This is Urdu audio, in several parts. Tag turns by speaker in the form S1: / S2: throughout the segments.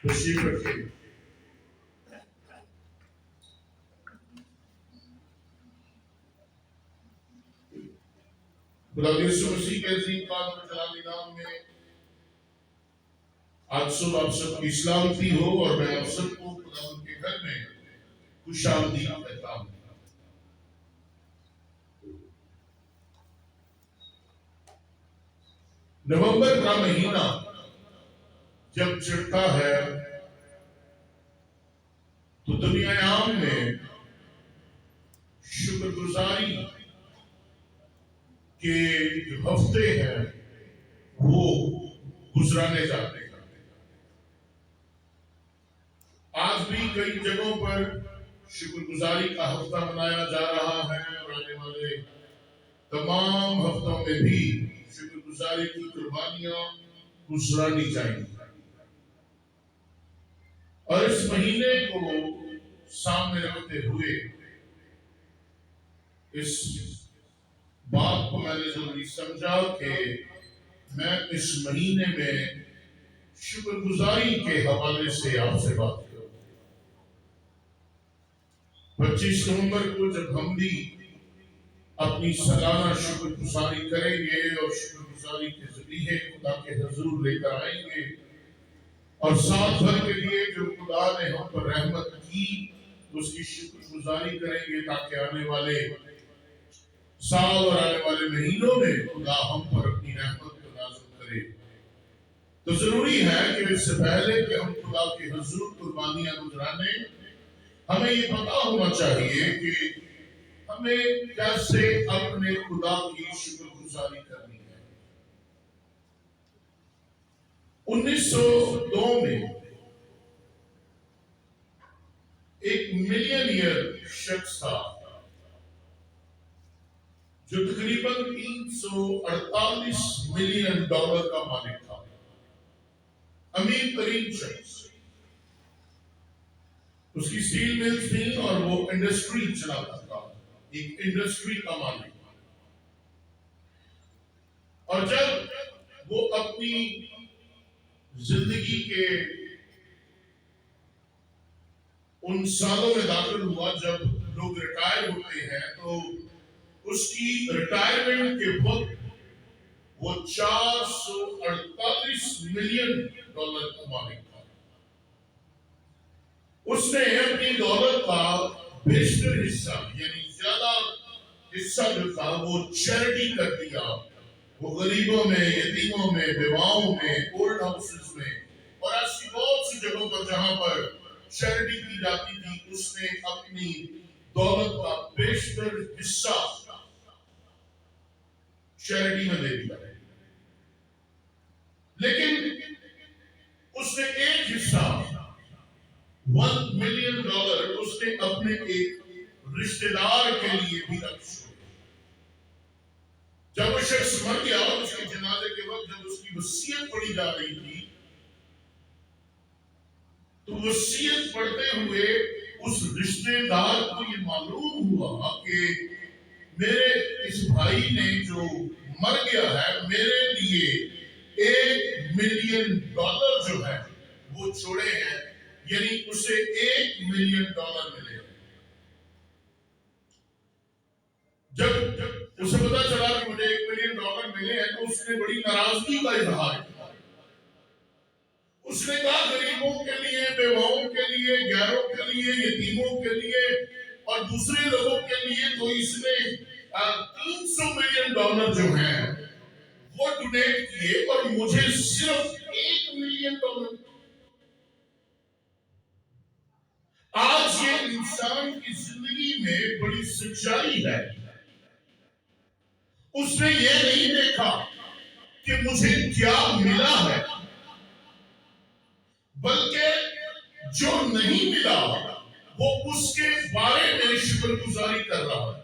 S1: تشریف رکھیں۔ خدا یسوع مسیح کے عظیم پاک اور جلالی نام میں آج صبح آپ سب کی سلامتی ہو، اور میں آپ سب کو خدا کے گھر میں خوش آمدید کہتا ہوں۔ نومبر کا مہینہ جب چڑھتا ہے تو دنیا عام میں شکر گزاری کے جو ہفتے ہیں وہ گزرانے جاتے ہیں۔ آج بھی کئی جگہوں پر شکر گزاری کا ہفتہ منایا جا رہا ہے، اور آنے والے تمام ہفتوں میں بھی شکر گزاری کی قربانیاں گزرانی چاہیے۔ اور اس مہینے کو سامنے رکھتے ہوئے اس بات کو میں نے ضروری سمجھا کہ میں اس مہینے میں شکر گزاری کے حوالے سے آپ سے بات کروں۔ 25 نومبر کو جب ہم بھی اپنی سالانہ شکر گزاری کریں گے اور شکر گزاری کے ذریعے خدا کے حضور لے کر آئیں گے، اور سال بھر کے لیے جو خدا نے ہم پر رحمت کی اس کی شکر گزاری کریں گے، تاکہ آنے والے سال اور آنے والے مہینوں میں خدا ہم پر اپنی رحمت کو نازل کرے۔ تو ضروری ہے کہ اس سے پہلے کہ ہم خدا کے حضور قربانیاں گزرانے، ہمیں یہ پتا ہونا چاہیے کہ ہمیں کیسے اپنے خدا کی شکر گزاری کرنی ہے۔ 1902 میں ایک ملینئر شخص تھا جو تقریباً $348 ملین کا مالک تھا، امیر ترین شخص۔ اس کی سٹیل ملز تھی اور وہ انڈسٹری چلاتا تھا، ایک انڈسٹری کا مالک۔ اور جب وہ اپنی زندگی کے ان سالوں میں داخل ہوا جب لوگ ریٹائر ہوتے ہیں، تو اس کی ریٹائرمنٹ کے وقت وہ $448 ملین کا مالک تھا۔ اس نے اپنی دولت کا بیشتر حصہ، یعنی زیادہ حصہ جو تھا، وہ چیریٹی کر دیا۔ وہ غریبوں میں، یتیموں میں، بیواؤں میں، اولڈ ہاؤسز میں اور ایسی بہت سی جگہوں پر جہاں پر چیریٹی کی جاتی تھی، اس نے اپنی دولت کا بیشتر حصہ چیریٹی میں دے دیا۔ لیکن اس نے ایک حصہ $1 ملین اس نے اپنے ایک رشتہ دار کے لیے بھی رکھ چھوڑا۔ جب وہ شخص مر گیا، اس کے جنازے کے وقت جب اس کی وصیت پڑھی جا رہی تھی، تو وصیت پڑھتے ہوئے اس رشتہ دار کو یہ معلوم ہوا کہ میرے اس بھائی نے جو مر گیا ہے، میرے لیے $1 ملین جو ہے وہ چھوڑے ہیں، یعنی اسے $1 ملین ملے۔ جب اسے پتا چلا کہ مجھے $1 ملین ملے ہیں، تو اس نے بڑی ناراضگی کا اظہار کیا۔ اس نے کہا غریبوں کے لیے، بیواؤں کے لیے، غیروں کے لیے، یتیموں کے لیے اور دوسرے لوگوں کے لیے تو اس نے $300 ملین جو ہیں وہ ڈونیٹ کیے، اور مجھے صرف $1 ملین۔ آج یہ انسان کی زندگی میں بڑی سچائی ہے۔ اس نے یہ نہیں دیکھا کہ مجھے کیا ملا ہے، بلکہ جو نہیں ملا وہ اس کے بارے میں شکر گزاری کر رہا ہے۔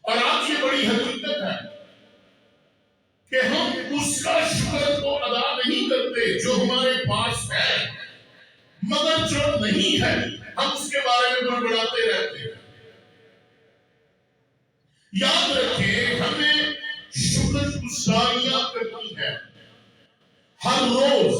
S1: اور آج یہ بڑی حقیقت ہے کہ ہم اس کا شکر تو ادا نہیں کرتے جو ہمارے پاس ہے، مگر جو نہیں ہے ہم اس کے بارے میں بڑبڑاتے رہتے ہیں۔ یاد رکھیں، ہمیں شکر گزاریاں کرنی ہے ہر روز۔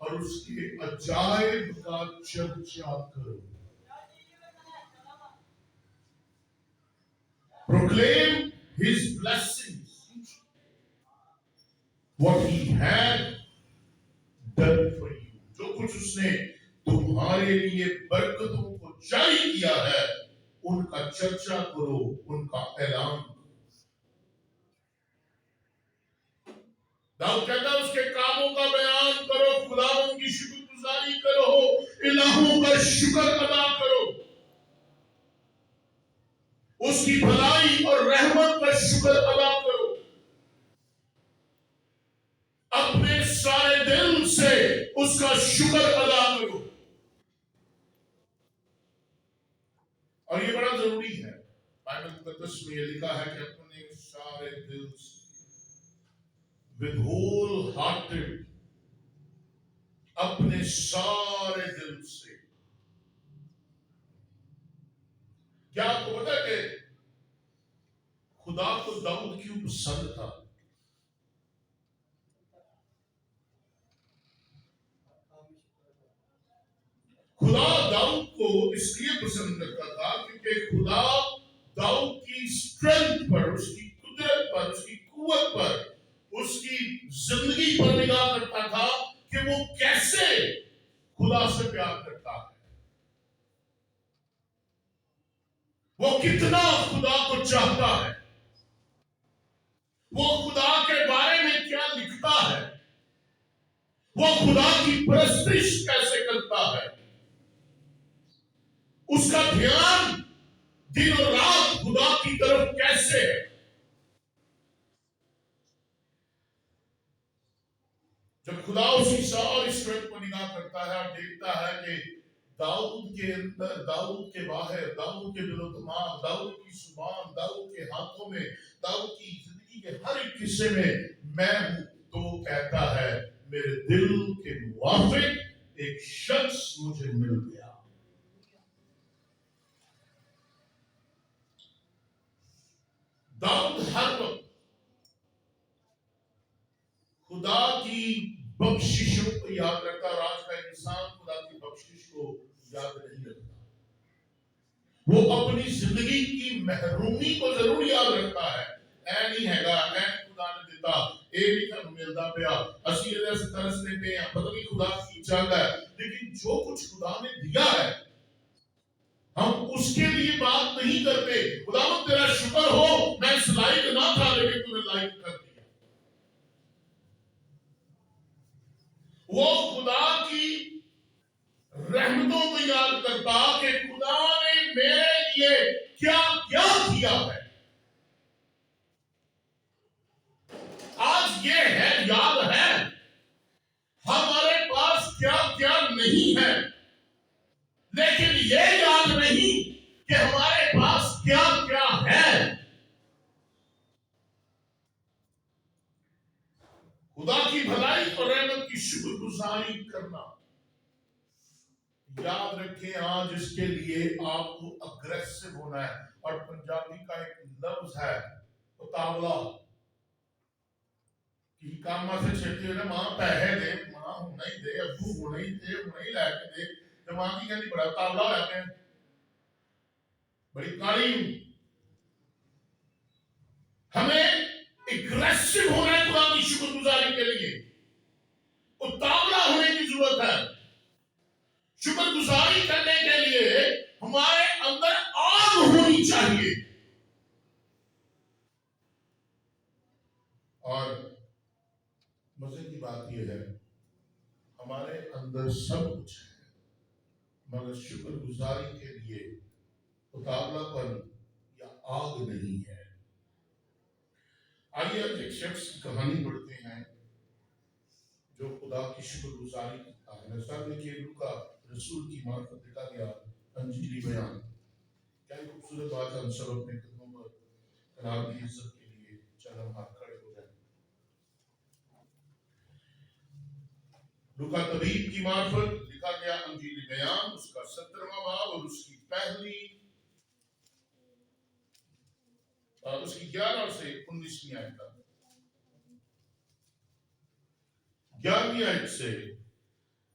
S1: اور اس کے عجائب کا چرچا کرو. Proclaim his blessings, what he had done for you. جو کچھ اس نے تمہارے لیے برکتوں کو جاری کیا ہے ان کا چرچا کرو, ان کا اعلان کرو. داؤد کہتا ہے اس کے کاموں کا بیان کرو, خداوند کی شکر گزاری کرو, الہوں کا شکر ادا کرو, اس کی بھلائی اور رحمت کا شکر ادا کرو, اپنے سارے دل سے اس کا شکر ادا کرو. اور یہ بڑا ضروری ہے. بائبل مقدس میں یہ لکھا ہے کہ اپنے سارے دل سے, with whole hearted, اپنے سارے دل سے. کیا آپ کو پتا ہے کہ خدا کو داؤد کیوں پسند تھا؟ خدا داؤد کو اس لیے پسند کرتا تھا کیونکہ خدا داؤد کی اسٹرینتھ پر, اس کی قدرت پر, اس کی قوت پر, اس کی زندگی پر نگاہ کرتا تھا کہ وہ کیسے خدا سے پیار کرتا ہے, وہ کتنا خدا کو چاہتا ہے, وہ خدا کے بارے میں کیا لکھتا ہے, وہ خدا کی پرستش کیسے کرتا ہے, اس کا دھیان دن اور رات خدا کی طرف کیسے ہے. جب خدا اسی ساری اسٹرینتھ پر نگاہ کرتا ہے اور دیکھتا ہے کہ داؤد کے اندر, داؤد کے باہر, داؤد کے دل و دماغ, داؤد کی زبان, داؤد کے ہاتھوں میں, داؤد کی زندگی کے ہر ایک حصے میں ہوں, تو وہ کہتا ہے میرے دل کے موافق ایک شخص مجھے مل گیا. داؤد ہر وقت خدا کی بخششوں کو یاد رکھتا, اور آج کا انسان خدا کی بخشش کو یاد نہیں رکھتا. وہ اپنی زندگی کی محرومی کو ضرور یاد رکھتا ہے, اے نہیں ہے گا, اے خدا نے دیتا, اے نہیں تھا ملتا پیا, اسی وجہ سے ترستے پہ ہیں, پتہ نہیں خدا کی چاہتا ہے. لیکن جو کچھ خدا نے دیا ہے ہم اس کے لیے بات نہیں کرتے. خداوند تیرا شکر ہو, میں اس لائق نہ تھا لیکن تو نے لائق کر دیا. وہ خدا کی رحمتوں کو یاد کرتا کہ خدا نے میرے لیے کیا کیا کیا ہے. آج یہ ہے, یاد ہے ہمارے پاس کیا کیا نہیں ہے, لیکن یہ یاد نہیں کہ ہمارے پاس کیا کیا ہے. خدا کی بھلائی اور رحمت کی شکر گزاری کرنا. یاد رکھیں آج اس کے لیے آپ کو اگریسو ہونا ہے. اور پنجابی کا ایک لفظ ہے اتاولا, کہ کام سے چھٹی ہونا, ماں پیسے دے, ماں ہونا ہی دے, ابو ہونا ہی دے, ہونا ہی لے کے دے, تو ماں کی کہنی بڑا اتاولا ہو جاتے ہیں, بڑی کالی. ہمیں اگریسو ہونا ہے خدا کی شکر گزاری کے لیے, اتاولا ہونے کی ضرورت ہے. شکر گزاری کرنے کے لیے ہمارے اندر آگ ہونی چاہیے. اور مزے کی بات یہ ہے ہمارے اندر سب کچھ ہے, مگر شکر گزاری کے لیے اتاولا پن یا آگ نہیں ہے. آئیے اب ایک شخص کی کہانی پڑھتے ہیں جو خدا کی شکر گزاری کرتا ہے. مثال میں کہ لوکا رسول کی معرفت لکھا گیا انجیلی بیان. کیا یہ خوبصورت بات ہے, ہم سب اپنے قدموں پر جناب کی عزت کے لیے چند ہاتھ کھڑے ہو جائیں. لوکا طبیب کی معرفت لکھا گیا انجیلی بیان, اس کا 17واں باب اور اس کی پہلی اور اس کی 11 سے 19ویں آیت تک. 11ویں آیت سے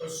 S1: 10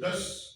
S1: 10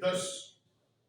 S1: 10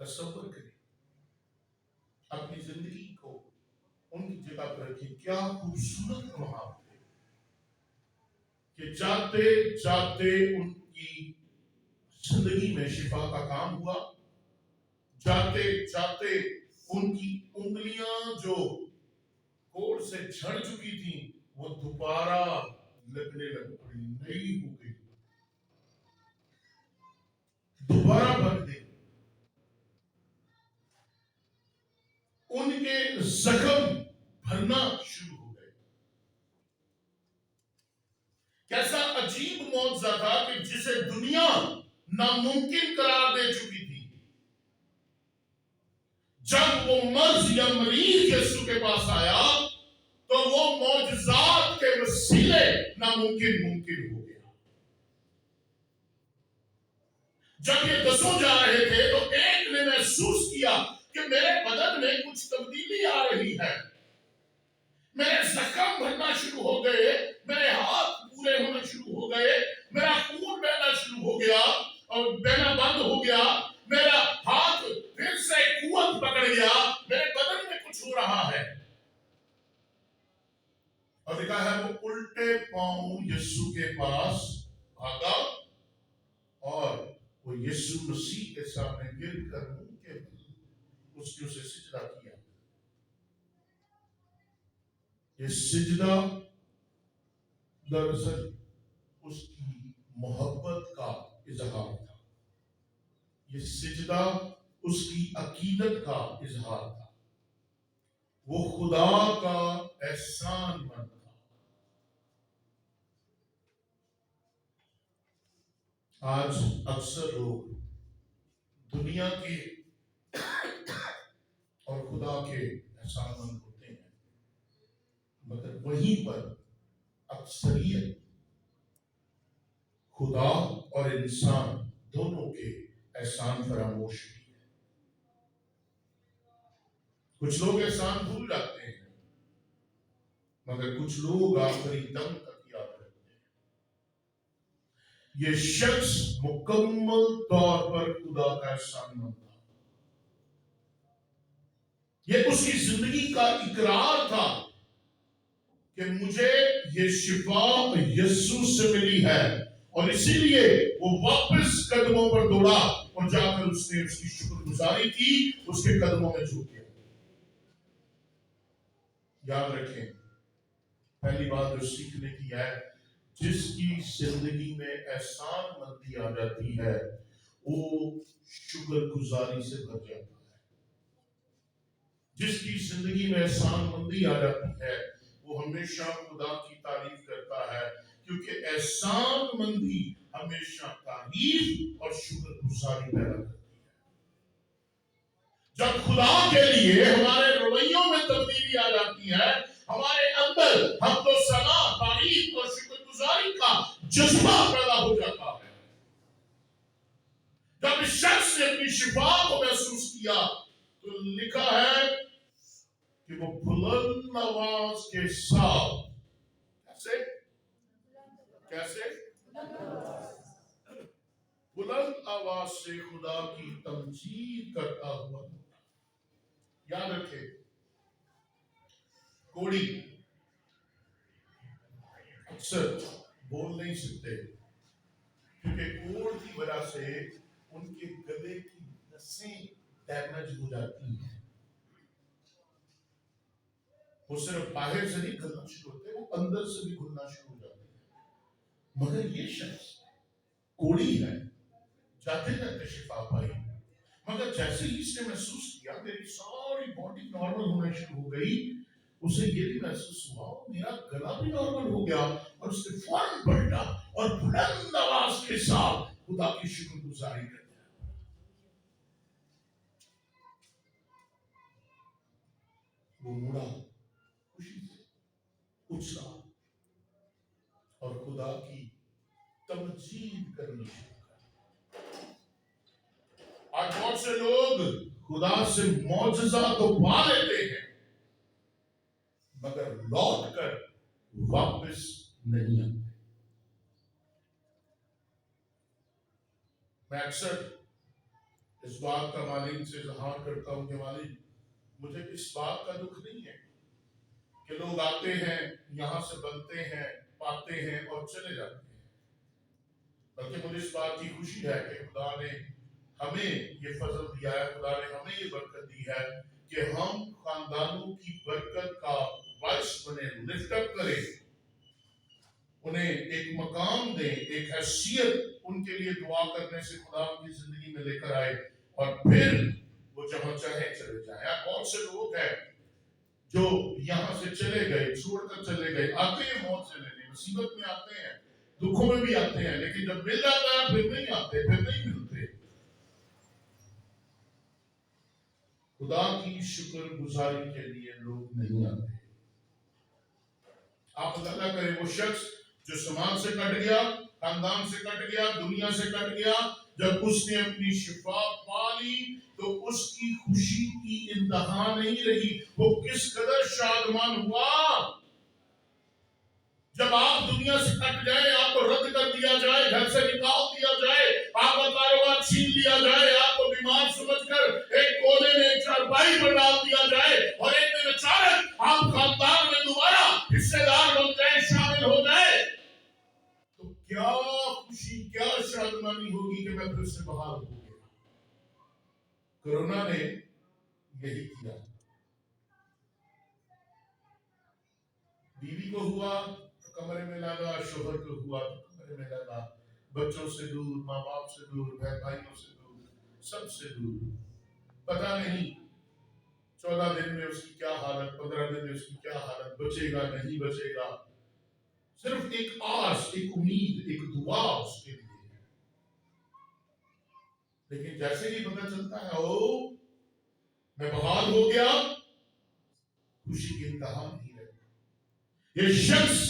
S1: تصور کریں، اپنی زندگی کو ان کی جگہ پر رکھیں. کیا خوبصورت وہاں پہ کہ جاتے جاتے ان کی زندگی میں شفا کا کام ہوا. جاتے جاتے ان کی انگلیاں جو کوڑ سے جھڑ چکی تھیں وہ دوبارہ لگنے لگ پڑی، نئی ہو گئی، دوبارہ بن گئی. ان کے زخم بھرنا شروع ہو گئے. کیسا عجیب معجزہ تھا کہ جسے دنیا ناممکن قرار دے چکی تھی، جب وہ مرض یا مریض یسوع کے پاس آیا تو وہ معجزات کے وسیلے ناممکن ممکن ہو گیا. جب یہ دسوں جا رہے تھے تو ایک نے محسوس کیا کہ میرے بدن میں کچھ تبدیلی آ رہی ہے، میرے زخم بھرنا شروع ہو گئے، میرے ہاتھ پورے ہونا شروع ہو گئے، میرا خون بہنا شروع ہو گیا اور بہنا بند ہو گیا، میرا ہاتھ پھر سے قوت پکڑ گیا، میرے بدن میں کچھ ہو رہا ہے. اور لکھا ہے وہ الٹے پاؤں یسوع کے پاس بھاگا اور وہ یسوع مسیح کے سامنے گر کر منہ کے بل اس نے اسے سجدہ کیا. یہ سجدہ دراصل اس کی محبت کا اظہار تھا، یہ سجدہ اس کی عقیدت کا اظہار تھا، وہ خدا کا احسان مند تھا. آج اکثر لوگ دنیا کے اور خدا کے احسان مند ہوتے ہیں، مگر وہیں پر اکثریت خدا اور انسان دونوں کے احسان فراموش بھی ہے. کچھ لوگ احسان بھول جاتے ہیں مگر کچھ لوگ آخری دم تک یاد رکھتے ہیں. یہ شخص مکمل طور پر خدا کا احسان مند تھا. یہ اس کی زندگی کا اقرار تھا کہ مجھے یہ شفا یسوع سے ملی ہے، اور اسی لیے وہ واپس قدموں پر دوڑا اور جا کر اس نے اس کی شکر گزاری کی، اس کے قدموں میں جھک گیا. یاد رکھیں، پہلی بات جو سیکھنے کی ہے، جس کی زندگی میں احسان مندی آ جاتی ہے وہ شکر گزاری سے بھر جاتا ہے. جس کی زندگی میں احسان مندی آ جاتی ہے وہ ہمیشہ خدا کی تعریف کرتا ہے، کیونکہ احسان مندی ہمیشہ تعریف اور شکر گزاری پیدا کرتی ہے. جب خدا کے لیے ہمارے رویوں میں تبدیلی آ جاتی ہے، ہمارے اندر حمد و ثنا، تعریف اور شکر گزاری کا جذبہ پیدا ہو جاتا ہے. جب اس شخص نے اپنی شفا کو محسوس کیا تو لکھا ہے کہ وہ بلند آواز کے ساتھ کیسے بلند آواز سے خدا کی تمجید کرتا ہوا. یاد رکھے، کوڑی اکثر بول نہیں سکتے کیونکہ کوڑ کی وجہ سے ان کے گلے کی نسیں ڈیمیج ہو جاتی ہیں. وہ صرف باہر سے نہیں گھلنا شروع ہوتے، وہ اندر سے بھی گھلنا شروع ہو جاتے ہیں. مگر یہ شخص کوڑی ہے، جاتے جاتے شفا پائی، مگر جیسے ہی اس نے محسوس کیا میری ساری باڈی نارمل ہونا شروع ہو گئی، اسے یہ بھی محسوس ہوا میرا گلا بھی نارمل ہو گیا، اور اس نے فوراً پلٹا اور بلند آواز کے ساتھ خدا کی شکر گزاری کرتا. وہ مڑا خوشی سے اچھلا اور خدا کی تمجید کرنی شروع کر. آج بہت سے لوگ خدا سے معجزہ تو پا لیتے ہیں مگر لوٹ کر واپس نہیں آتے. میں اکثر اس بات کا والد سے اظہار کرتا ہوں کہ والد مجھے اس بات کا دکھ نہیں ہے کہ لوگ آتے ہیں یہاں سے بنتے ہیں پاتے ہیں اور چلے جاتے ہیں، بلکہ مجھے اس بات کی خوشی ہے کہ خدا نے ہمیں یہ فضل دیا ہے، خدا نے ہمیں یہ برکت دی ہے کہ ہم خاندانوں کی برکت کا باعث بنے، لفٹ اپ کریں، انہیں ایک مقام دیں، ایک حیثیت ان کے لیے دعا کرنے سے خدا ان کی زندگی میں لے کر آئے، اور پھر وہ جہاں چاہے چلے جائیں۔ بہت سے لوگ ہیں جو یہاں سے چلے گئے، چھوڑ کر چلے گئے، آتے ہیں موت سے لینے، مصیبت میں آتے ہیں، دکھوں میں بھی آتے ہیں، لیکن جب مل جاتا ہے پھر نہیں آتے، پھر نہیں ملتے۔ خدا کی شکر گزاری کے لیے لوگ نہیں آتے۔ آپ اللہ کریں وہ شخص جو سماج سے کٹ گیا، خاندان سے کٹ گیا، دنیا سے کٹ گیا، جب اس نے اپنی شفا پا لی تو اس کی خوشی کی انتہا نہیں رہی، وہ کس قدر شادمان ہوا۔ جب آپ دنیا سے کٹ جائیں، آپ کو رد کر دیا جائے، گھر سے نکال دیا جائے، آپ کا کاروبار چھین لیا جائے، آپ کو بیمار سمجھ کر ایک کونے میں ایک چارپائی پر ڈال دیا جائے، اور ایک دن اچانک آپ خاندان میں دوبارہ حصے دار بن جائیں، شامل ہو جائیں، تو کیا خوشی، کیا شادمانی ہوگی کہ میں پھر سے بحال ہو گیا۔ کرونا نے یہی کیا۔ بیوی کو ہوا تو کمرے میں لگا، شوہر کو ہوا تو کمرے میں لگا، بچوں سے دور، ماں باپ سے دور، بہن بھائیوں سے دور، سب سے دور۔ پتہ نہیں 14 دن میں اس کی کیا حالت، 15 دن میں اس کی کیا حالت، بچے گا نہیں بچے گا۔ صرف ایک آس، ایک امید، ایک دعا اس کے لیے۔ لیکن جیسے ہی پتہ چلتا ہے او میں بحال ہو گیا، خوشی کی انتہا نہیں رہی۔ یہ شخص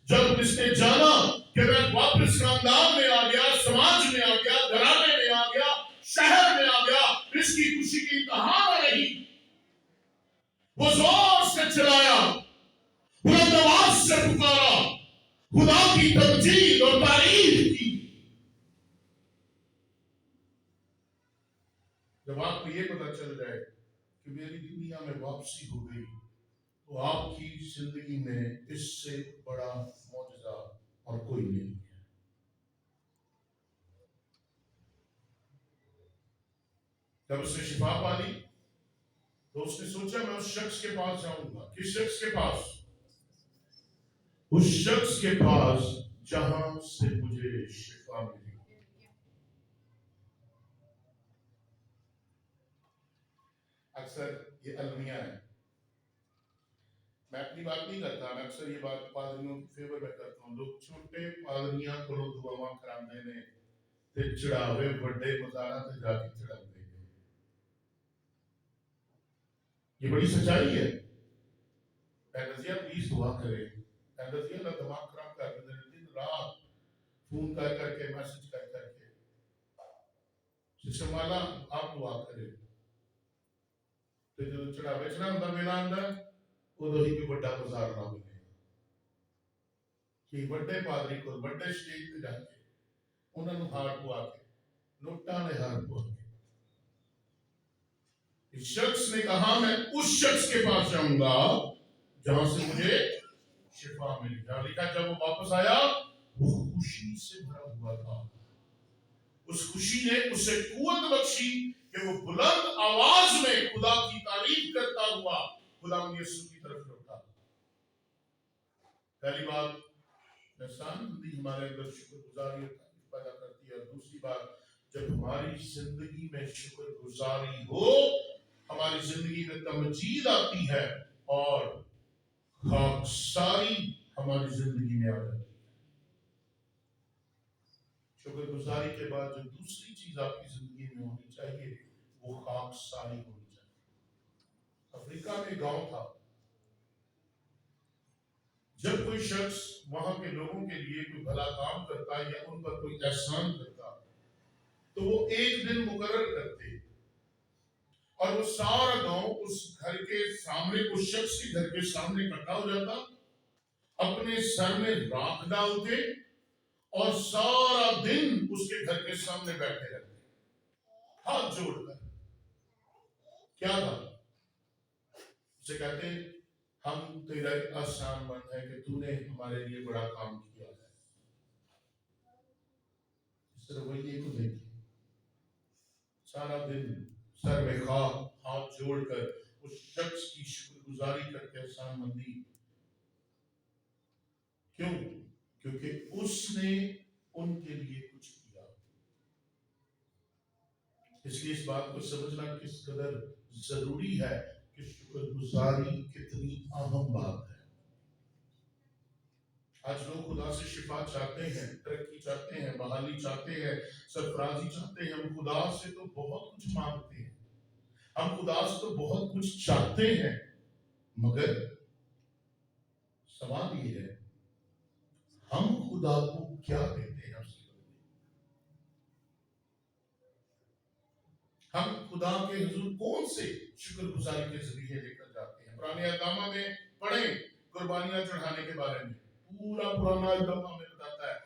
S1: جب اس نے جانا کہ میں واپس خاندان میں آ گیا، سماج میں آ گیا، گھرانے میں آ گیا، شہر میں آ گیا، اس کی خوشی کی انتہا نہ رہی۔ وہ زور سے چلایا، بلند آواز سے پکارا، خدا کی تمجید اور تعریف کی۔ جب آپ کو یہ پتہ چل جائے کہ میری دنیا میں واپسی ہو گئی، تو آپ کی زندگی میں اس سے بڑا معجزہ اور کوئی نہیں ہے۔ جب اس نے شفا پا لی تو اس نے سوچا میں اس شخص کے پاس جاؤں گا۔ کس شخص کے پاس؟ اس شخص کے پاس جہاں سے مجھے شفا ملی۔ اکثر یہ المیہ ہے، میں اپنی بات نہیں کرتا، میں اکثر یہ بات پادریوں کی فیور میں کرتا ہوں۔ لوگ چھوٹے پادریاں کو دعاواں کراندے نے تے چڑھاوے بڑے مزاراں تے جا کے چڑھاندے نے۔ یہ بڑی سچائی ہے۔ رضیہ پلیز دعا کرے، رضیہ اللہ دماغ خراب کر دے، دن رات فون کر کر کے، میسج کر کر کے، سسٹر مالا آپ دعا کرے، تو جو چڑھاوے چنا اندر میرا اندر ادو ہی کوئی بڑا مزار نہ ملے کہ بڑے پادری کو بڑے سٹیج پہ جا کے انہوں نے ہار پوا کے نوٹاں نے ہار پوا کے۔ اس شخص نے کہا میں اس شخص کے پاس جاؤں گا جہاں سے مجھے شفا ملی۔ جہاں لکھا جب وہ واپس آیا وہ خوشی سے بھرا ہوا تھا۔ اس خوشی نے اسے قوت بخشی کہ وہ بلند آواز میں خدا کی تعریف کرتا ہوا خدا یسوع کی طرف لوٹا۔ پہلی بات احسان مندی ہمارے اندر شکر گزاری اور تعریف پیدا کرتی ہے، اور دوسری بات جب ہماری زندگی میں شکر گزاری ہو، ہماری زندگی میں تمجید آتی ہے اور خاکساری ہماری زندگی میں آ جاتی ہے۔ شکر گزاری کے بعد جو دوسری چیز آپ کی زندگی میں ہونی چاہیے وہ خاکساری ہونی چاہیے۔ افریقہ میں گاؤں تھا، جب کوئی شخص وہاں کے لوگوں کے لیے کوئی بھلا کام کرتا یا ان پر کوئی احسان کرتا تو وہ ایک دن مقرر کرتے اور وہ سارا گاؤں اس گھر کے سامنے، اس شخص کے گھر کے سامنے اکٹھا ہو جاتا، اپنے سر میں راکھ ڈالتے اور سارا دن اس کے گھر کے سامنے بیٹھے رہتے۔ ہاتھ جوڑ کر کیا تھا؟ اسے کہتے ہیں ہم تیرا احسان مند ہے کہ تو نے ہمارے لیے بڑا کام کیا ہے. اس طرح وہی کو دیکھیں سارا دن سر میں خواہ ہاتھ جوڑ کر اس شخص کی شکر گزاری کرتے احسان مندی. کیوں؟ کیونکہ اس نے ان کے لیے کچھ کیا. اس لیے اس بات کو سمجھنا کس قدر ضروری ہے کہ شکر گزاری کتنی اہم بات ہے. آج لوگ خدا سے شفا چاہتے ہیں، ترقی چاہتے ہیں، بحالی چاہتے ہیں، سرفرازی چاہتے ہیں. ہم خدا سے تو بہت کچھ مانگتے ہیں، ہم خدا سے تو بہت کچھ چاہتے ہیں، مگر سوال یہ ہے ہم خدا کو کیا دیتے ہیں اس کے بدلے؟ ہم خدا کے حضور کون سے شکر گزاری کے ذریعے لے کر جاتے ہیں؟ پرانے احکامہ میں پڑھیں قربانیاں چڑھانے کے بارے میں. پورا پرانا احکامہ میں بتاتا ہے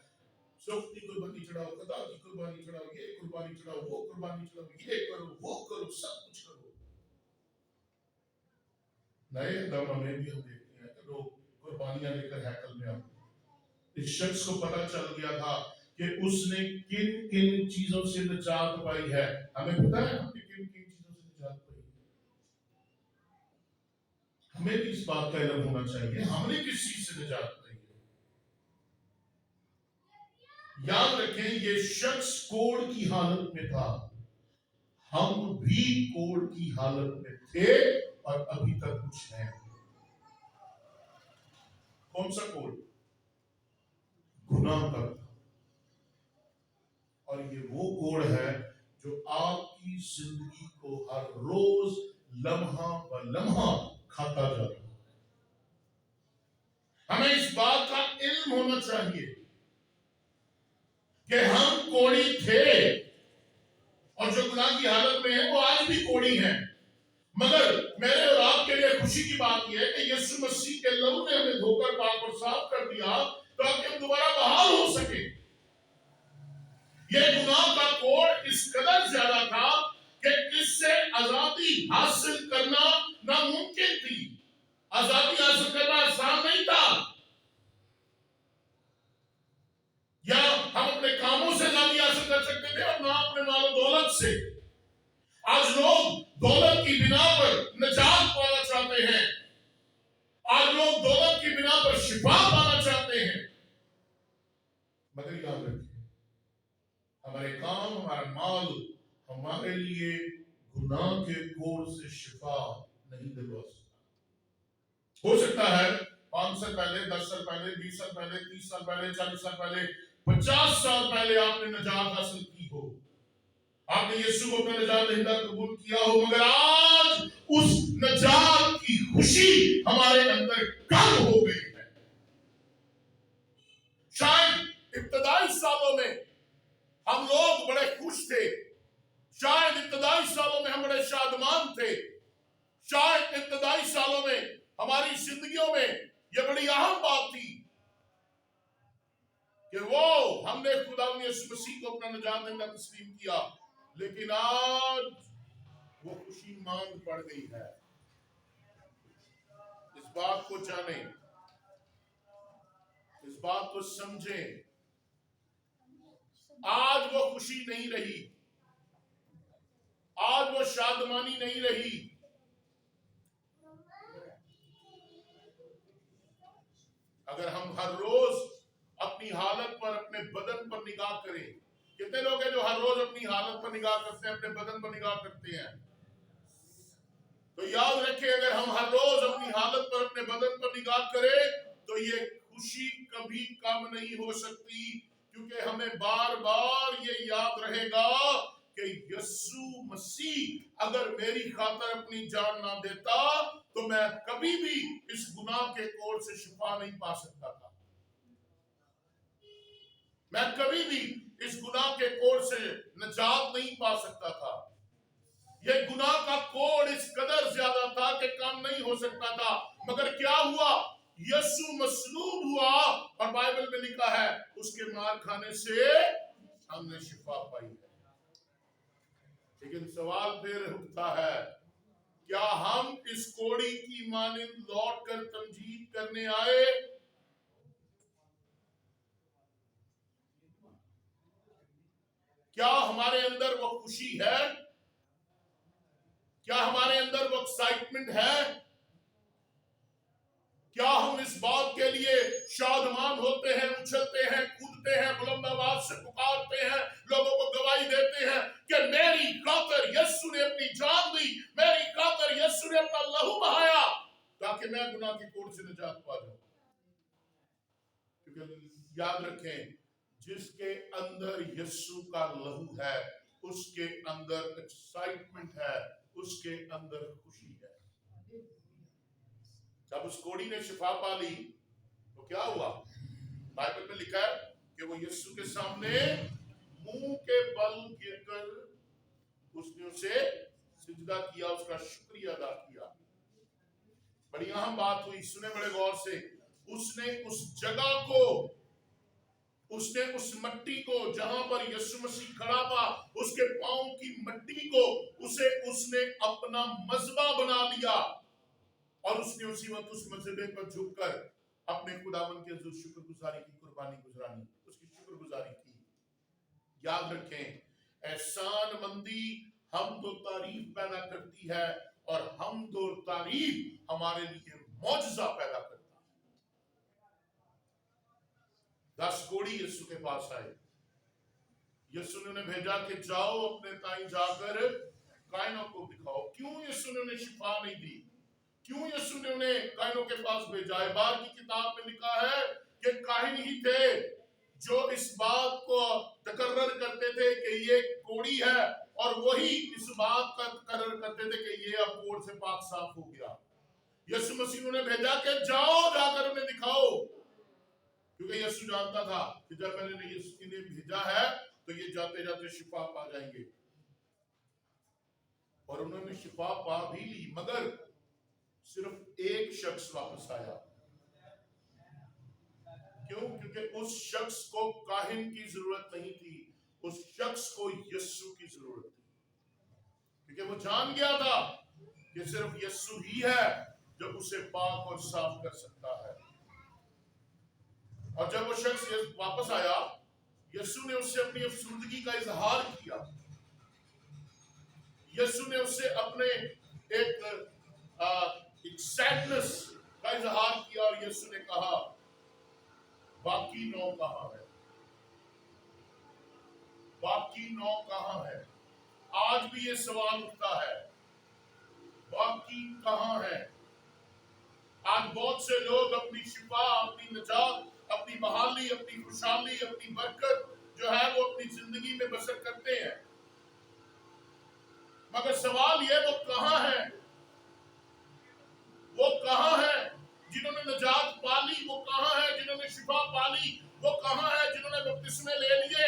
S1: سخت کی قربانی چڑھاؤ، خدا کی قربانی چڑھاؤ، یہ قربانی چڑھاؤ، وہ قربانی چڑھاؤ، یہ کرو، وہ کرو، سب کچھ کرو. نئے احکامہ میں بھی ہم دیکھتے ہیں کہ لوگ قربانیاں لے کر ہیکل میں آتے ہیں. اس شخص کو پتہ چل گیا تھا کہ اس نے کن کن چیزوں سے نجات پائی ہے. ہمیں پتہ ہے ہم نے کن کن چیزوں سے نجات پائی ہے؟ ہمیں بھی اس بات کا علم ہونا چاہیے ہم نے کس چیز سے نجات پائی ہے. یاد رکھیں یہ شخص کوڑ کی حالت میں تھا، ہم بھی کوڑ کی حالت میں تھے اور ابھی تک کچھ ہیں. کون سا کوڑ؟ گناہ کا. اور یہ وہ کوڑ ہے جو آپ کی زندگی کو ہر روز لمحہ ب لمحہ کھاتا جا رہا ہے. ہمیں اس بات کا علم ہونا چاہیے کہ ہم کوڑی تھے اور جو گناہ کی حالت میں ہیں وہ آج بھی کوڑی ہیں. مگر میرے اور آپ کے لیے خوشی کی بات یہ ہے کہ یسوع مسیح کے لہو نے ہمیں دھو کر پاک اور صاف کر دیا تاکہ ہم دوبارہ بحال ہو سکیں. یہ گناہ کا کوڑ اس قدر زیادہ تھا کہ اس سے آزادی حاصل کرنا ناممکن تھی. آزادی حاصل کرنا آسان نہیں تھا. یا ہم اپنے کاموں سے آزادی حاصل کر سکتے تھے اور نہ اپنے مال و دولت سے. آج لوگ دولت کی بنا پر نجات پانا چاہتے ہیں، آج لوگ دولت کی بنا پر شفا پانا چاہتے ہیں. مگر یاد رکھیں ہمارے کام، ہمارا مال ہمارے لیے گناہ کے کوڑ سے شفا نہیں دلوا سکتا. ہو سکتا ہے 5 سال پہلے، 10 سال پہلے، 20 سال پہلے، 30 سال پہلے، 40 سال پہلے، 50 سال پہلے آپ نے نجات حاصل کی ہو، آپ نے یسوع کو اپنا نجات دہندہ قبول کیا ہو، مگر آج اس نجات کی خوشی ہمارے اندر کم ہو گئی ہے. شاید ابتدائی سالوں میں ہم لوگ بڑے خوش تھے، شاید ابتدائی سالوں میں ہم بڑے شادمان تھے، شاید ابتدائی سالوں میں ہماری زندگیوں میں یہ بڑی اہم بات تھی کہ وہ ہم نے خداوند یسوع مسیح کو اپنا نجات دہندہ تسلیم کیا. لیکن آج وہ خوشی ماند پڑ گئی ہے. اس بات کو جانیں، اس بات کو سمجھیں. آج وہ خوشی نہیں رہی، آج وہ شادمانی نہیں رہی. اگر ہم ہر روز اپنی حالت پر، اپنے بدن پر نگاہ کریں، کتنے لوگ ہیں جو ہر روز اپنی حالت پر نگاہ کرتے ہیں، اپنے بدن پر نگاہ کرتے ہیں؟ تو یاد رکھیں اگر ہم ہر روز اپنی حالت پر، اپنے بدن پر نگاہ کریں تو یہ خوشی کبھی کم نہیں ہو سکتی، کیونکہ ہمیں بار بار یہ یاد رہے گا کہ یسوع مسیح اگر میری خاطر اپنی جان نہ دیتا تو میں کبھی بھی اس گناہ کے کوڑ سے شفا نہیں پا سکتا تھا. میں کبھی بھی اس گناہ کے کوڑ سے نجات نہیں پا سکتا تھا. یہ گناہ کا کوڑ اس قدر زیادہ تھا کہ کم نہیں ہو سکتا تھا. مگر کیا ہوا؟ یسوع مصلوب ہوا اور بائبل میں لکھا ہے اس کے مار کھانے سے ہم نے شفا پائی ہے. لیکن سوال پھر اٹھتا ہے، کیا ہم اس کوڑی کی مانند لوٹ کر تمجید کرنے آئے؟ کیا ہمارے اندر وہ خوشی ہے؟ کیا ہمارے اندر وہ ایکسائٹمنٹ ہے؟ کیا ہم اس بات کے لیے شادمان ہوتے ہیں، اچھلتے ہیں، کودتے ہیں، بلند آواز سے پکارتے ہیں، لوگوں کو گواہی دیتے ہیں کہ میری خاطر یسوع نے اپنی جان دی، میری خاطر یسوع نے اپنا لہو بہایا تاکہ میں گناہ کی کوڑ سے نجات پا جاؤں؟ کیونکہ یاد رکھیں، جس کے اندر یسوع کا لہو ہے اس کے اندر ایکسائٹمنٹ ہے، اس کے اندر خوشی ہے۔ جب اس کوڑی نے شفا پا لی تو کیا ہوا؟ بائبل میں لکھا ہے کہ وہ یسوع کے سامنے منہ کے بل گر کر اس نے اسے سجدہ کیا، اس کا شکریہ ادا کیا۔ بڑی اہم بات ہوئی، سنے بڑے غور سے، اس نے اس جگہ کو، اس نے اس مٹی کو جہاں پر یسوع مسیح کھڑا تھا، اس کے پاؤں کی مٹی کو اس نے اپنا مذبح بنا لیا، اور اس نے اسی وقت اس مذبے پر جھک کر اپنے خداوند کے حضور شکر گزاری کی قربانی گزرانی، اس کی شکر گزاری کی۔ یاد رکھیں، احسان مندی حمد و تعریف پیدا کرتی ہے، اور حمد و تعریف ہمارے لیے معجزہ پیدا کرتا ہے۔ 10 کوڑی یسوع کے پاس آئے، یسوع نے انہیں بھیجا کہ جاؤ اپنے تائیں جا کر کائنوں کو دکھاؤ۔ کیوں یسوع نے انہیں شفا نہیں دی؟ کیوں یسوع نے انہیں کاہنوں کے پاس بھیجا؟ بار کی کتاب میں لکھا ہے کہ کاہن ہی تھے جو اس بات کو تقرر کرتے تھے کہ یہ کوڑی ہے، اور وہی اس بات کا تقرر کرتے تھے کہ یہ اب کوڑ سے پاک صاف ہو گیا۔ یسوع مسیح نے بھیجا کہ جاؤ جا کر انہیں دکھاؤ، کیونکہ یسوع جانتا تھا کہ جب میں نے انہیں بھیجا ہے تو یہ جاتے جاتے شفا پا جائیں گے، اور انہوں نے شفا پا بھی لی، مگر صرف ایک شخص واپس آیا۔ کیوں؟ کیونکہ اس شخص کو کاہن کی ضرورت نہیں تھی، اس شخص کو یسوع کی ضرورت تھی، کیونکہ وہ جان گیا تھا کہ صرف یسوع ہی ہے جو اسے پاک اور صاف کر سکتا ہے۔ اور جب وہ شخص واپس آیا، یسوع نے اس سے اپنی افسردگی کا اظہار کیا، یسوع نے اس سے اپنے ایک سیڈنس کا اظہار کیا، اور یسوع نے کہا باقی 9 کہاں ہے؟ باقی 9 کہاں ہے؟ آج بھی یہ سوال اٹھتا ہے، باقی کہاں ہے؟ آج بہت سے لوگ اپنی شفا، اپنی نجات، اپنی بحالی، اپنی خوشحالی، اپنی برکت جو ہے وہ اپنی زندگی میں بسر کرتے ہیں، مگر سوال یہ وہ کہاں ہے؟ وہ کہاں ہے جنہوں نے نجات پالی؟ وہ کہاں ہے جنہوں نے شفا پالی؟ وہ کہاں ہے جنہوں نے بپتسمے لے لیے؟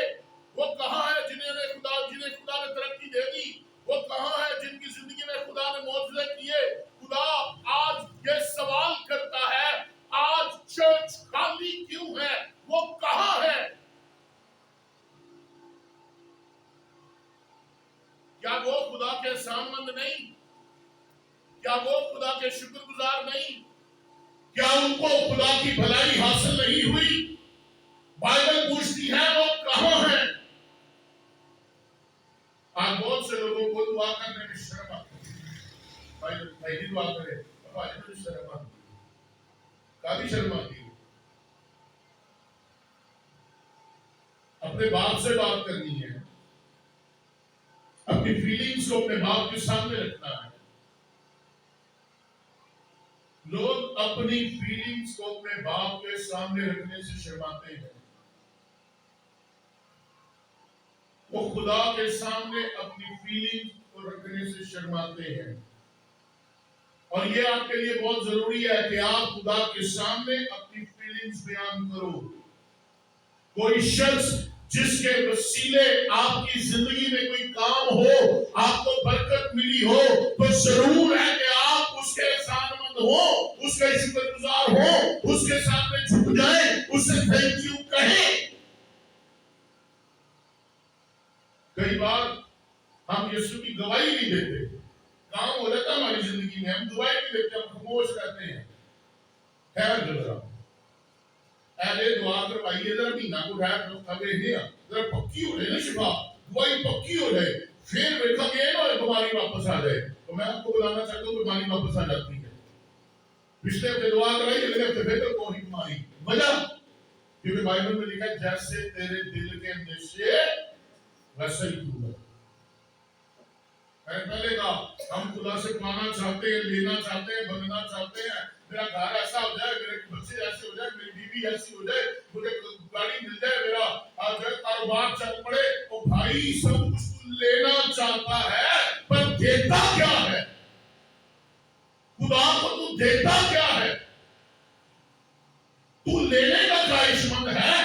S1: وہ کہاں ہے جنہیں خدا نے ترقی دے دی؟ وہ کہاں ہے جن کی زندگی میں خدا نے معجزے کیے؟ خدا آج یہ سوال کرتا ہے، آج چرچ خالی کیوں ہے؟ وہ کہاں ہے؟ کیا وہ خدا کے احسان مند نہیں؟ کیا وہ خدا کے شکر گزار نہیں؟ کیا ان کو خدا کی بھلائی حاصل نہیں ہوئی؟ بائبل پوچھتی ہے وہ کہاں ہے؟ آج بہت سے لوگوں کو دعا کرنے میں شرم آتی ہے۔ بھائی دعا کرے، بھائی شرم آتی ہے، کافی شرم آتی ہے۔ اپنے باپ سے بات کرنی ہے، اپنی فیلنگز کو اپنے باپ کے سامنے رکھنا ہے۔ لوگ اپنی فیلنگز کو اپنے باپ کے سامنے رکھنے سے شرماتے ہیں، وہ خدا کے سامنے اپنی فیلنگز کو رکھنے سے شرماتے ہیں۔ اور یہ آپ کے لیے بہت ضروری ہے کہ آپ خدا کے سامنے اپنی فیلنگز بیان کرو۔ کوئی شخص جس کے وسیلے آپ کی زندگی میں کوئی کام ہو، آپ کو برکت ملی ہو، تو ضرور ہے کہ آپ اس کے احسان مند ہو، اس کے شکر گزار ہو، اس کے سامنے جھک جائیں، اس سے تھینک یو کہیں۔ کئی بار ہم یسوع کی کی گواہی نہیں دیتے. کام ہو جاتا ہماری زندگی میں, ہم گواہی نہیں دیتے, ہم خاموش رہتے ہیں. خیر ذرا اہلے دعا کروائیے, ذرا مہینہ کو ٹھہر دو, خبریں نہیں ذرا پکی ہو جائے نا شفا, گواہی پکی ہو جائے, پھر دیکھا گیا نا بیماری واپس آ جائے. تو میں آپ کو بتانا چاہتا ہوں بیماری واپس آ جاتی ہے. پچھلے ہفتے دعا کرائی, اگلے ہفتے پھر تو کوئی بیماری. وجہ کیونکہ بائبل میں لکھا ہے جیسے تیرے دل کے نشے ویسے ہی تو ہے. میں نے پہلے کہا ہم خدا سے پانا چاہتے ہیں, لینا چاہتے ہیں, بننا چاہتے ہیں. میرا گھر ایسا ہو جائے, میرے بچے ایسے ہو جائے, میری بیوی ایسی ہو جائے, مجھے گاڑی مل جائے, میرا جو ہے کاروبار چل پڑے. تو بھائی سب کچھ تو لینا چاہتا ہے, پر دیتا کیا ہے؟ خدا کو تو دیتا کیا ہے؟ تو لینے کا خواہش مند ہے,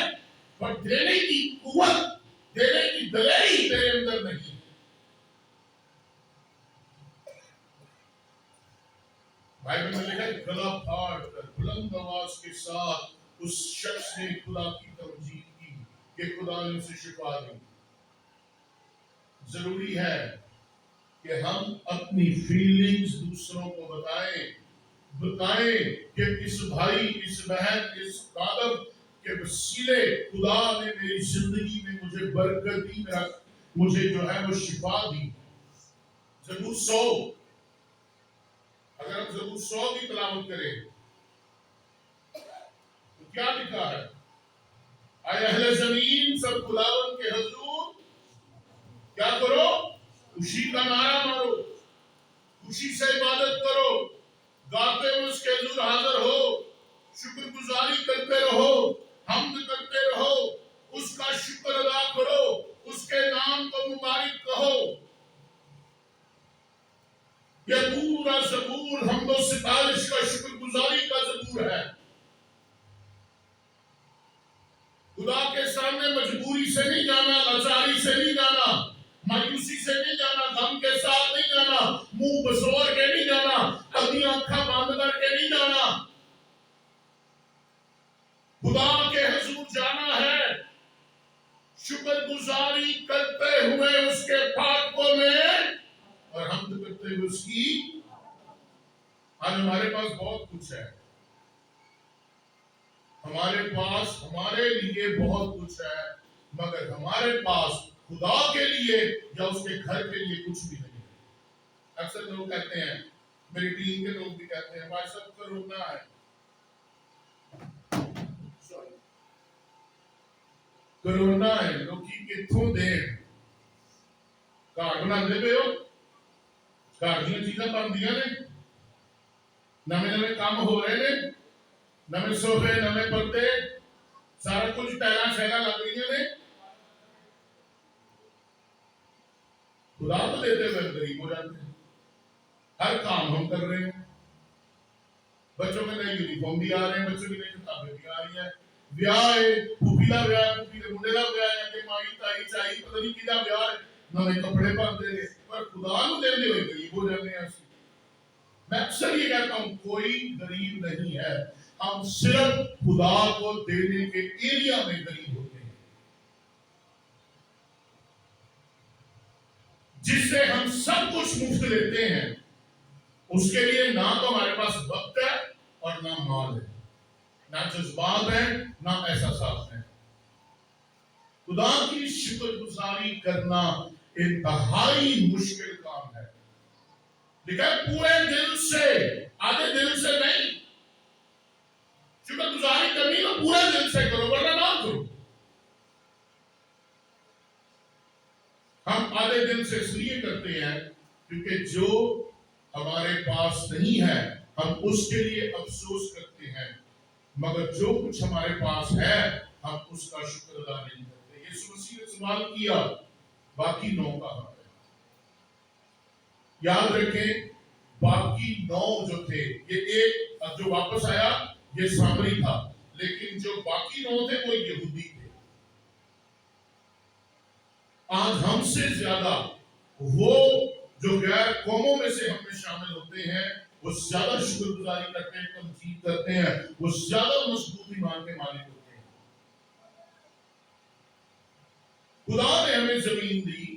S1: پر دینے کی قوت, دینے کی دلیری تیرے اندر نہیں. بائبل میں لکھا ہے گلا پھاڑ کر بلند آواز کے ساتھ اس شخص نے خدا کی تمجید کی کہ خدا نے اسے شفا دی. ضروری ہے کہ ہم اپنی فیلنگز دوسروں کو بتائیں کہ اس بھائی, اس بہن, اس خادم کے وسیلے خدا نے میری زندگی میں مجھے برکت دی, مجھے جو ہے وہ شفا دی. زبور 100, اگر ہم زبور 100 کی تلاوت کریں تو کیا لکھا ہے؟ اے اہل زمین سب خداوند کے حضور کیا کرو؟ خوشی کا نعرہ مارو, خوشی سے عبادت کرو, گاتے ہوئے اس کے حضور حاضر ہو, شکر گزاری کرتے رہو, حمد کرتے رہو, اس کا شکر ادا کرو, اس کے نام کو مبارک کہو. یہ پورا زبور حمد و ستائش کا, شکر گزاری کا زبور ہے. خدا کے سامنے مجبوری سے نہیں جانا, لاچاری سے نہیں جانا, مایوسی سے نہیں جانا, غم کے ساتھ نہیں جانا, منہ بسور کے نہیں جانا, اپنی آنکھیں بند کر کے نہیں جانا. خدا کے حضور جانا ہے شکر گزاری کرتے ہوئے اس کے پاکوں میں اور حمد کرتے ہوئے اس کی. آج ہمارے پاس بہت کچھ ہے, ہمارے پاس ہمارے لیے بہت کچھ ہے, مگر ہمارے پاس خدا کے لیے یا اس کے گھر کے لیے کچھ بھی نہیں ہے. اکثر لوگ کہتے ہیں, میری ٹیم کے لوگ بھی کہتے ہیں, بھائی سب کو رونا ہے, کرونا ہے, لوگ کتوں دیر گھر بنا دے ہو, گھر دیا چیزاں بن دیا نے, نویں نویں کام ہو رہے ہیں, نویں سوفے, نویں پردے, سارا کچھ ٹائلاں شیلاں لگ رہی ہیں. خدا تو دیتے ہوئے غریب ہو جاتے ہیں. ہر کام ہم کر رہے ہیں, بچوں میں نئی یونیفارم بھی آ رہے ہیں, بچوں کی نئی کتابیں بھی آ رہی ہیں, بیاہ ہے, پھوپھی کا بیاہ ہے, پھوپھی کے منڈے کا بیاہ ہے, کہ مائی تائی چائی پتہ نہیں کیا بیاہ ہے, نویں کپڑے پہنتے ہیں, پر خدا کو دیتے ہوئے غریب ہو جاتے ہیں. میں اکثر یہ کہتا ہوں کوئی غریب نہیں ہے, ہم صرف خدا کو دینے کے ایریا میں غریب ہوتے ہیں, جس سے ہم سب کچھ مفت لیتے ہیں. اس کے لیے نہ تو ہمارے پاس وقت ہے اور نہ مال ہے, نہ جذبات ہیں نہ احساسات ہیں. خدا کی شکر گزاری کرنا انتہائی مشکل کام ہے. لیکن پورے دل سے, آدھے دل سے نہیں, شکر گزاری کرنی تو پورے دل سے کرو, ورنہ نہ کرو. ہم آدھے دل سے اس لیے کرتے ہیں کیونکہ جو ہمارے پاس نہیں ہے ہم اس کے لیے افسوس کرتے ہیں, مگر جو کچھ ہمارے پاس ہے ہم اس کا شکر ادا نہیں کرتے. یسوع مسیح نے سوال کیا, باقی 9 کہاں ہے؟ یاد رکھیں, باقی 9 جو تھے, یہ ایک جو واپس آیا یہ سامری تھا, لیکن جو باقی 9 تھے وہ یہودی تھے. آج ہم سے زیادہ وہ جو غیر قوموں میں سے ہم میں شامل ہوتے ہیں وہ زیادہ شکر گزاری کرتے ہیں, تمجید کرتے ہیں, وہ زیادہ مضبوط ایمان کے مالک ہوتے ہیں. خدا نے ہمیں زمین دی,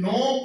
S1: 9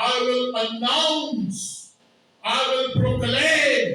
S1: I will announce, I will proclaim,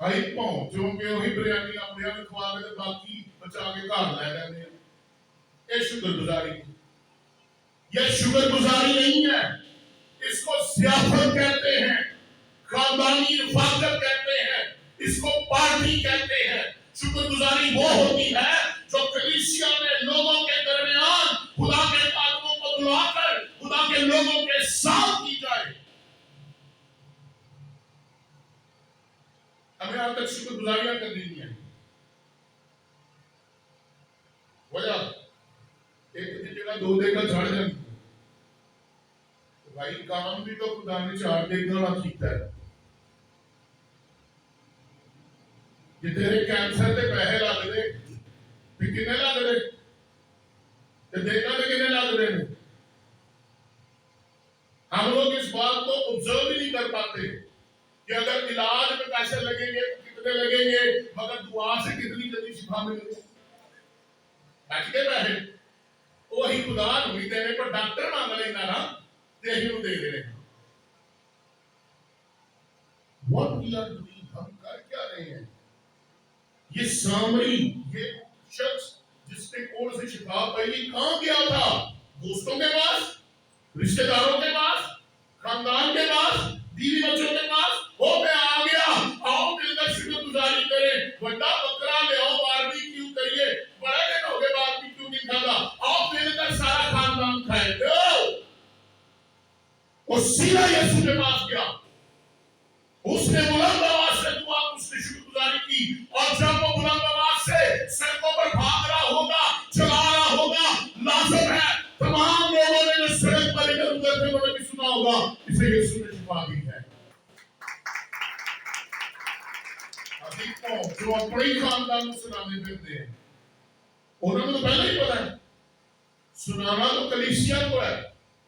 S1: آئی پہنچوں کہ وہی بریانی اپنے آپ کھوا کے باقی بچا کے گھر لے لینے. یہ شکر گزاری. یہ شکر گزاری نہیں ہے. اس کو ضیافت کہتے ہیں, خاندانی رفاقت کہتے ہیں, اس کو پارٹی کہتے ہیں. شکر گزاری وہ ہوتی ہے جو کلیسیا میں لوگوں کے درمیان خدا کے آدموں کو بلا کر خدا کے لوگوں کے ساتھ کی جائے. ہمیں آج تک شکر گزاریاں کرنی نہیں ہے. وجہ ایک دی جگہ دو دے کا جھڑ جاتی ہے. بھائی کام بھی تو خدا نے چار دے گا کیتا ہے. کہ تیرے کینسر دے پیسے لگ دے کہ کنے لگ دے کہ دیکھا دے کنے لگ دے. ہم لوگ اس بات کو observe بھی نہیں کر پاتے کہ اگر علاج میں پیسے لگیں گے تو کتنے لگیں گے, مگر دعا سے کتنی جلدی شفا ملے گی. بیٹھ کے پیسے وہی خدا نہیں دینے پر ڈاکٹر مانگ لینا نا یہی وہ دے دے. What we are doing, ہم کر کیا رہے ہیں؟ یہ سامری, یہ شخص جس نے کوڑ سے شفا پائی کہاں گیا تھا؟ دوستوں کے پاس, رشتہ داروں کے پاس, خاندان کے پاس, بیوی بچوں کے پاس. وہ میں آ گیا, آؤ مل کر شکر گزاری کریں. بڑا بکرا لے آؤ, باربی کیوں کریے, بڑے دن ہو گئے باربی کیوں نہیں کھاتا, آؤ مل کر سارا خاندان کھائے. وہ سیدھا یسوع کے پاس گیا. اس نے بلند آواز سے دعا, اس نے شکر گزاری کی. اور جب وہ بلند آواز سے سڑکوں پر بھاگ رہا ہوگا, چلا رہا ہوگا, لازم ہے تمام لوگوں نے جو سڑک پر ادھر ادھر تھے انہوں نے بھی سنا ہوگا اسے یسوع نے شفا دی ہے. جو اپنے خاندان کو سنانے پھرتے ہیں انہوں نے تو پہلے ہی پتا ہے. سنانا تو کلیسیا کو ہے,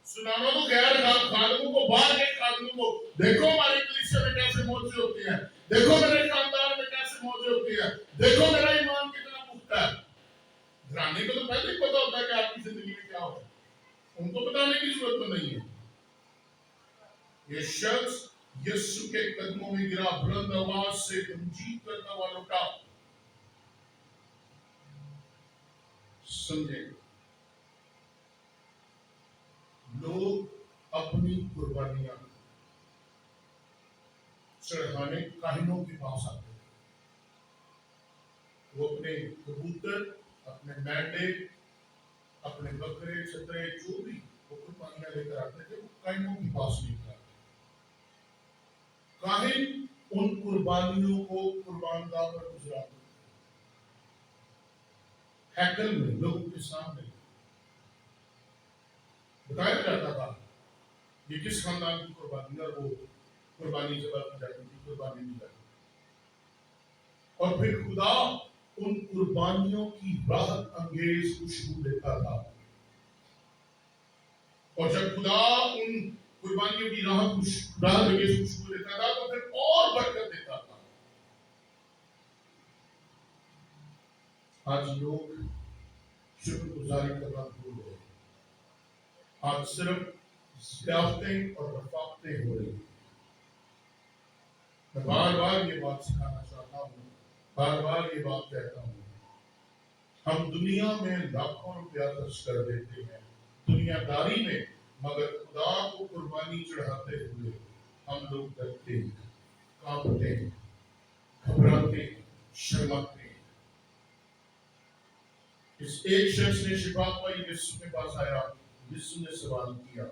S1: سنانا تو غیر خادموں کو, باہر کے خادموں کو. دیکھو ہماری کلیسیا میں کیسے موجے ہوتے ہیں, دیکھو میرے خاندان میں کیسے موجے ہوتے ہیں, دیکھو میرا ایمان کتنا پختہ ہے. گھرانے کو تو پہلے ہی پتا ہوتا ہے کہ آپ کی زندگی میں کیا ہو, ان کو بتانے کی ضرورت تو نہیں ہے. یہ شخص یسوع کے قدموں میں گرا, بلند آواز سے تمجید کرتا ہوا لوٹا. سمجھے, لوگ اپنی قربانیاں چڑھانے کاہنوں کے پاس آتے ہیں. وہ اپنے کبوتر, اپنے مینڈے, اپنے بکرے چھترے جو بھی وہ قربانیاں لے کر آتے تھے, وہ کاہنوں کے پاس نہیں جاتے. کاہن ان قربانیوں کو قربان گاہ پر گزراتے ہیکل میں لوگوں کے سامنے بتایا جاتا تھا یہ کس خاندان کی قربانی, اور وہ قربانی ذبح کی جاتی تھی, قربانی دی جاتی. اور پھر خدا ان قربانیوں کی راحت انگیز خوشبو دیتا تھا. اور جب خدا ان قربانیوں کی راحت انگیز خوشبو دیتا تھا تو پھر اور برکت دیتا تھا. آج لوگ شکر گزاری کرنا بھول گئے. آج صرف ضیافتیں اور رفاقتیں ہو رہی ہیں. میں بار بار یہ بات سکھانا چاہتا ہوں, بار بار یہ بات کہتا ہوں. ہم دنیا میں لاکھوں روپیہ خرچ کر دیتے ہیں دنیا داری میں, مگر خدا کو قربانی چڑھاتے ہوئے ہم لوگ ڈرتے ہیں, کانپتے ہیں, گھبراتے ہیں, شرماتے ہیں. اس ایک شخص نے شفا پائی, یسوع کے پاس آیا, یسوع نے سوال کیا,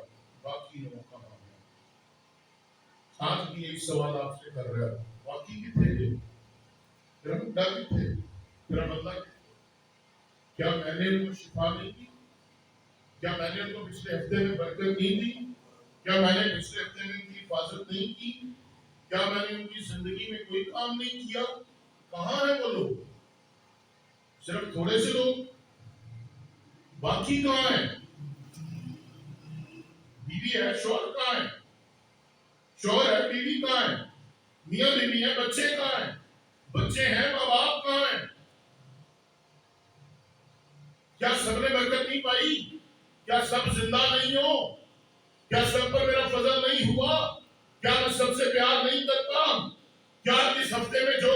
S1: باقی لوگوں کا نام ہے. آج بھی ایک سوال آپ سے کر رہا ہوں, باقی کتنے تھے؟ تیرا مدعا کتنے, تیرا مطلب کیا میں نے ان کو شفا نہیں دی؟ کیا میں نے ان کو پچھلے ہفتے میں برکت نہیں دی؟ کیا میں نے پچھلے ہفتے میں ان کی حفاظت نہیں کی؟ کیا میں نے ان کی زندگی میں کوئی کام نہیں کیا؟ کہاں ہیں وہ لوگ؟ صرف تھوڑے سے لوگ, باقی کہاں ہیں؟ بیوی ہے, شوہر کہاں ہے؟ شوہر ہے, بیوی کہاں ہے؟ میاں بیوی ہے, بچے کہاں ہیں؟ بچے ہیں, ماں باپ کہاں ہیں؟ کیا سب نے برکت نہیں پائی؟ کیا سب زندہ نہیں ہو؟ کیا سب پر میرا فضل نہیں ہوا؟ کیا میں سب سے پیار نہیں کرتا؟ کیا اس ہفتے میں جو